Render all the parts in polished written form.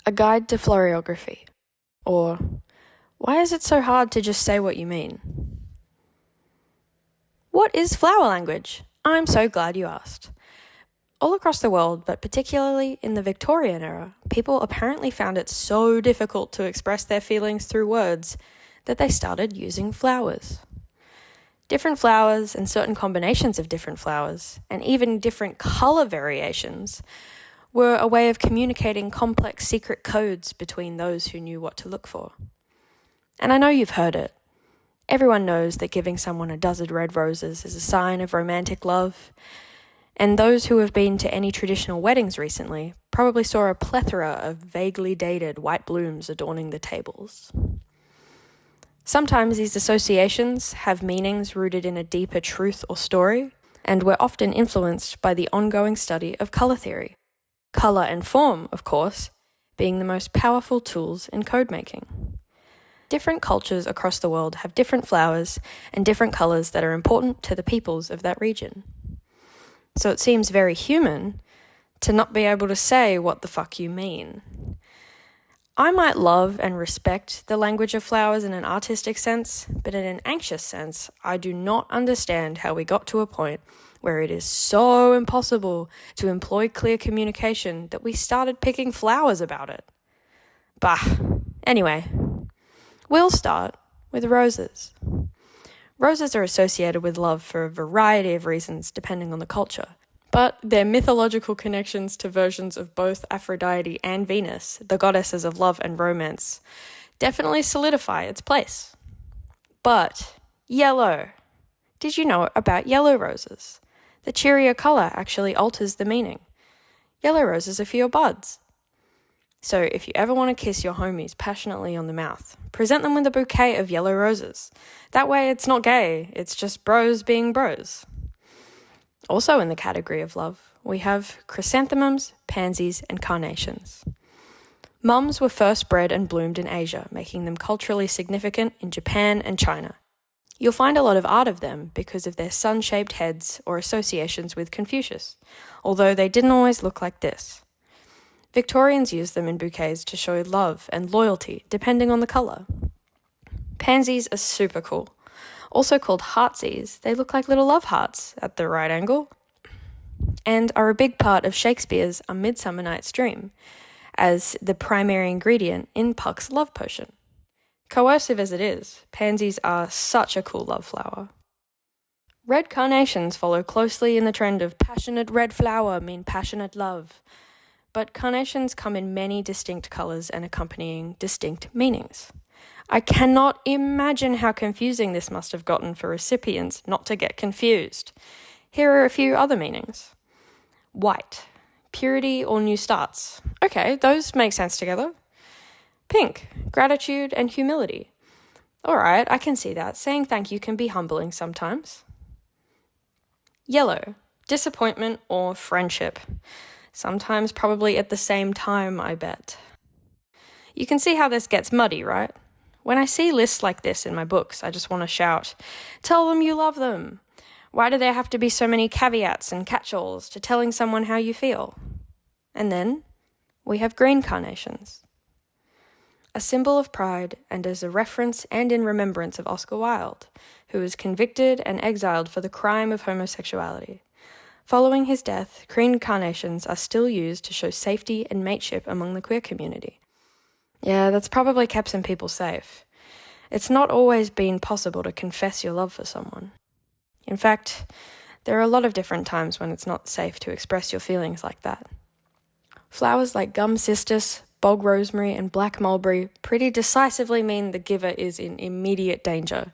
A Guide to Floriography, or Why is it so hard to just say what you mean? What is flower language? I'm so glad you asked. All across the world, but particularly in the Victorian era, people apparently found it so difficult to express their feelings through words that they started using flowers. Different flowers and certain combinations of different flowers, and even different colour variations, were a way of communicating complex secret codes between those who knew what to look for. And I know you've heard it. Everyone knows that giving someone a dozen red roses is a sign of romantic love, and those who have been to any traditional weddings recently probably saw a plethora of vaguely dated white blooms adorning the tables. Sometimes these associations have meanings rooted in a deeper truth or story, and were often influenced by the ongoing study of colour theory. Colour and form, of course, being the most powerful tools in code making. Different cultures across the world have different flowers and different colours that are important to the peoples of that region. So it seems very human to not be able to say what the fuck you mean. I might love and respect the language of flowers in an artistic sense, but in an anxious sense, I do not understand how we got to a point where it is so impossible to employ clear communication that we started picking flowers about it. Bah. Anyway, we'll start with roses. Roses are associated with love for a variety of reasons depending on the culture, but their mythological connections to versions of both Aphrodite and Venus, the goddesses of love and romance, definitely solidify its place. But yellow. Did you know about yellow roses? The cheerier colour actually alters the meaning. Yellow roses are for your buds. So if you ever want to kiss your homies passionately on the mouth, present them with a bouquet of yellow roses. That way it's not gay, it's just bros being bros. Also in the category of love, we have chrysanthemums, pansies, and carnations. Mums were first bred and bloomed in Asia, making them culturally significant in Japan and China. You'll find a lot of art of them because of their sun-shaped heads or associations with Confucius, although they didn't always look like this. Victorians used them in bouquets to show love and loyalty, depending on the colour. Pansies are super cool. Also called heartsies, they look like little love hearts at the right angle, and are a big part of Shakespeare's A Midsummer Night's Dream, as the primary ingredient in Puck's love potion. Coercive as it is, pansies are such a cool love flower. Red carnations follow closely in the trend of passionate red flower mean passionate love, but carnations come in many distinct colours and accompanying distinct meanings. I cannot imagine how confusing this must have gotten for recipients not to get confused. Here are a few other meanings. White, purity or new starts. Okay, those make sense together. Pink, gratitude and humility. Alright, I can see that. Saying thank you can be humbling sometimes. Yellow, disappointment or friendship. Sometimes probably at the same time, I bet. You can see how this gets muddy, right? When I see lists like this in my books, I just want to shout, tell them you love them. Why do there have to be so many caveats and catch-alls to telling someone how you feel? And then we have green carnations. A symbol of pride and as a reference and in remembrance of Oscar Wilde, who was convicted and exiled for the crime of homosexuality. Following his death, green carnations are still used to show safety and mateship among the queer community. Yeah, that's probably kept some people safe. It's not always been possible to confess your love for someone. In fact, there are a lot of different times when it's not safe to express your feelings like that. Flowers like gum cistus, bog rosemary, and black mulberry pretty decisively mean the giver is in immediate danger.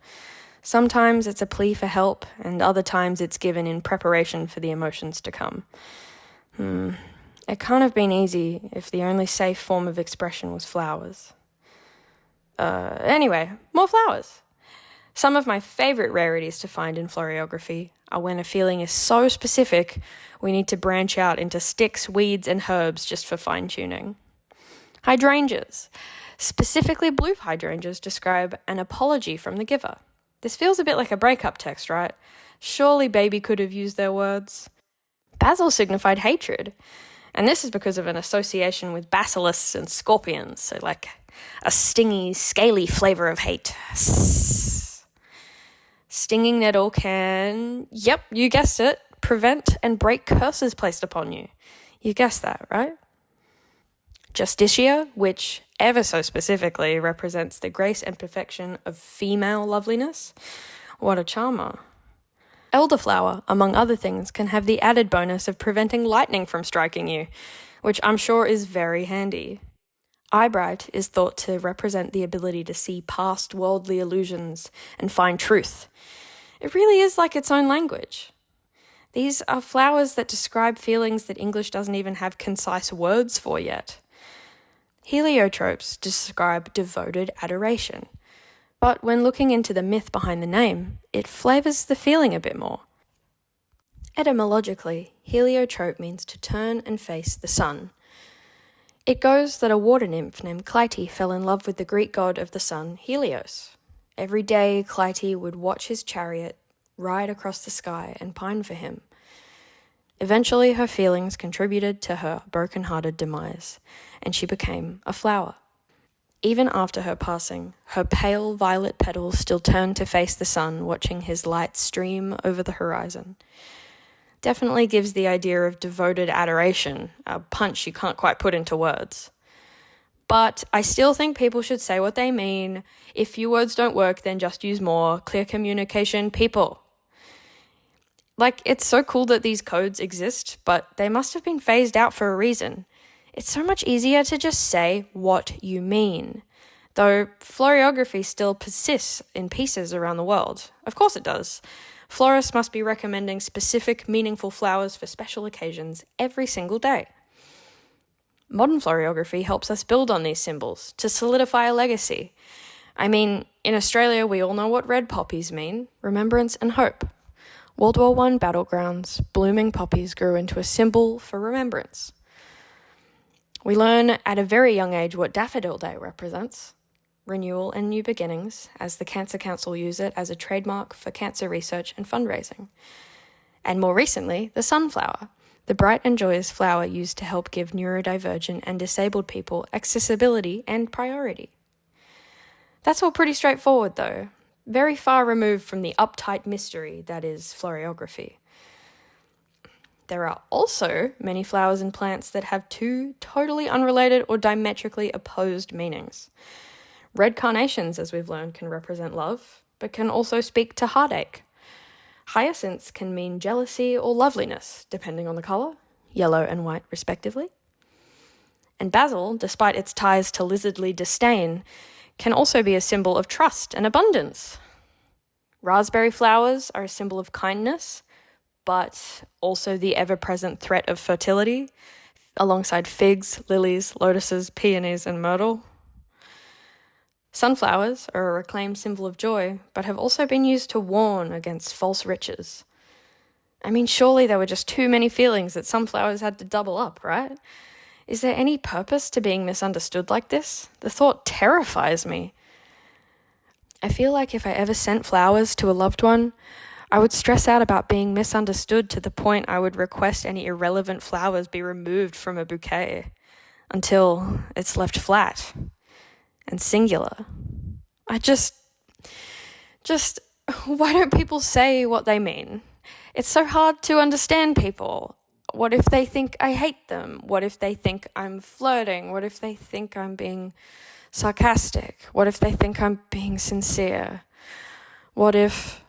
Sometimes it's a plea for help, and other times it's given in preparation for the emotions to come. It can't have been easy if the only safe form of expression was flowers. Anyway, more flowers. Some of my favourite rarities to find in floriography are when a feeling is so specific we need to branch out into sticks, weeds, and herbs just for fine-tuning. Hydrangeas. Specifically blue hydrangeas describe an apology from the giver. This feels a bit like a breakup text, right? Surely baby could have used their words. Basil signified hatred. And this is because of an association with basilisks and scorpions, so like a stingy, scaly flavour of hate. Stinging nettle can, yep, you guessed it, prevent and break curses placed upon you. You guessed that, right? Justitia, which ever so specifically represents the grace and perfection of female loveliness. What a charmer. Elderflower, among other things, can have the added bonus of preventing lightning from striking you, which I'm sure is very handy. Eyebright is thought to represent the ability to see past worldly illusions and find truth. It really is like its own language. These are flowers that describe feelings that English doesn't even have concise words for yet. Heliotropes describe devoted adoration. But when looking into the myth behind the name, it flavours the feeling a bit more. Etymologically, heliotrope means to turn and face the sun. It goes that a water nymph named Clytie fell in love with the Greek god of the sun, Helios. Every day, Clytie would watch his chariot ride across the sky and pine for him. Eventually, her feelings contributed to her broken-hearted demise, and she became a flower. Even after her passing, her pale violet petals still turned to face the sun, watching his light stream over the horizon. Definitely gives the idea of devoted adoration, a punch you can't quite put into words. But I still think people should say what they mean. If few words don't work, then just use more. Clear communication, people. Like, it's so cool that these codes exist, but they must have been phased out for a reason. It's so much easier to just say what you mean. Though floriography still persists in pieces around the world. Of course it does. Florists must be recommending specific, meaningful flowers for special occasions every single day. Modern floriography helps us build on these symbols to solidify a legacy. I mean, in Australia, we all know what red poppies mean: remembrance and hope. World War I battlegrounds, blooming poppies grew into a symbol for remembrance. We learn at a very young age what Daffodil Day represents: renewal and new beginnings, as the Cancer Council use it as a trademark for cancer research and fundraising. And more recently, the sunflower, the bright and joyous flower used to help give neurodivergent and disabled people accessibility and priority. That's all pretty straightforward though, very far removed from the uptight mystery that is floriography. There are also many flowers and plants that have two totally unrelated or diametrically opposed meanings. Red carnations, as we've learned, can represent love, but can also speak to heartache. Hyacinths can mean jealousy or loveliness, depending on the colour, yellow and white respectively. And basil, despite its ties to lizardly disdain, can also be a symbol of trust and abundance. Raspberry flowers are a symbol of kindness, but also the ever-present threat of fertility, alongside figs, lilies, lotuses, peonies, and myrtle. Sunflowers are a reclaimed symbol of joy, but have also been used to warn against false riches. I mean, surely there were just too many feelings that sunflowers had to double up, right? Is there any purpose to being misunderstood like this? The thought terrifies me. I feel like if I ever sent flowers to a loved one, I would stress out about being misunderstood to the point I would request any irrelevant flowers be removed from a bouquet until it's left flat and singular. I just, why don't people say what they mean? It's so hard to understand people. What if they think I hate them? What if they think I'm flirting? What if they think I'm being sarcastic? What if they think I'm being sincere? What if